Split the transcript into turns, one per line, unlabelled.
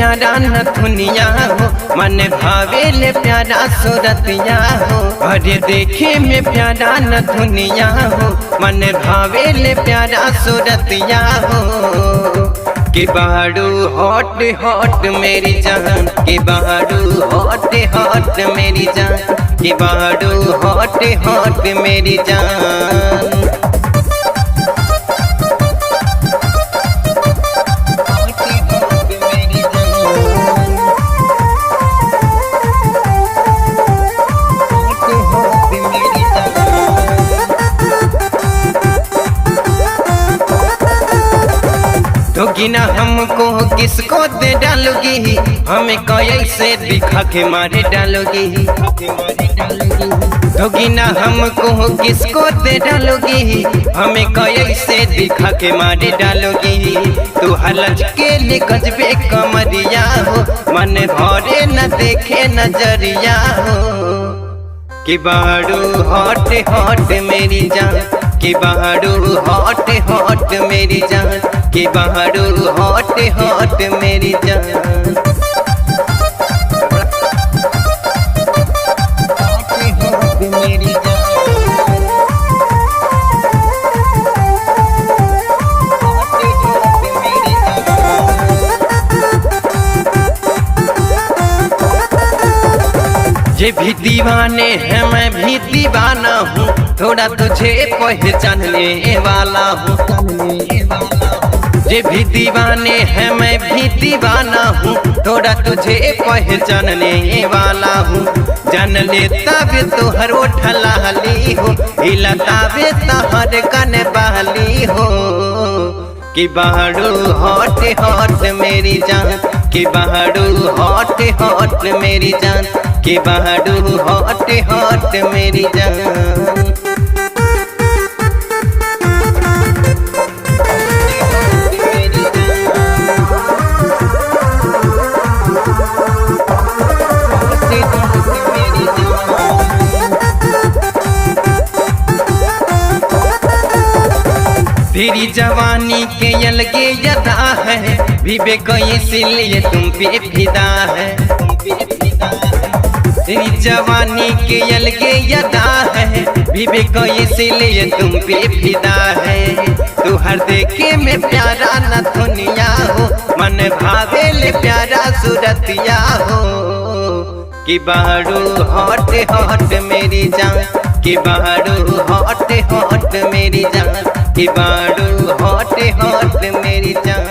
प्यारा नथुनिया हो, मन भावेले प्यारा सूरतिया हो। अरे देखे में प्यारा नथुनिया हो, मन भावेले प्यारा सूरतिया हो। कि बाड़ू हॉट हॉट मेरी जान, कि बाड़ू हॉट हॉट मेरी जान, कि बाड़ू हॉट हॉट मेरी जान। दोगी ना हमको किसको दे डालोगी, हमें कैसे दिखा के मारे डालोगी। दोगी ना हमको किसको दे डालोगी, हमें कैसे दिखा के मारे डालोगी। तू हलच के लिए गजबे कमरिया हो, मन भरे न देखे नजरिया हो। कि बाड़ू हॉट हॉट मेरी जान, कि बाड़ू हॉट हॉट मेरी जान, कि बाड़ू हॉट हॉट मेरी जान। ये भी दीवाने हैं मैं भी दीवाना हूँ, थोड़ा तुझे पहचानने वाला हूँ। ये भी दीवाने हैं मैं भी दीवाना हूँ, थोड़ा तुझे पहचानने वाला हूँ। जान लेता भी तुहर उठलाली हो, हिलता भी तहर कन बहली हो। कि बाड़ू हॉट हॉट मेरी जान, कि बाड़ू हॉट हॉट मेरी जान, कि बाड़ू हॉट हॉट मेरी जान। तेरी जवानी के अलगे यदा है, विवेक इसलिए तुम पे फिदा है। तेरी जवानी के अलगे यदा है, विवेक इसलिए तुम पे फिदा है। तू हर देखे में प्यारा नथुनिया हो, मन भावेले प्यारा सूरतिया हो। कि बाड़ू हॉट हॉट मेरी जान, कि बाड़ू हॉट हॉट मेरी जान, कि बाड़ू हॉट हॉट मेरी जान।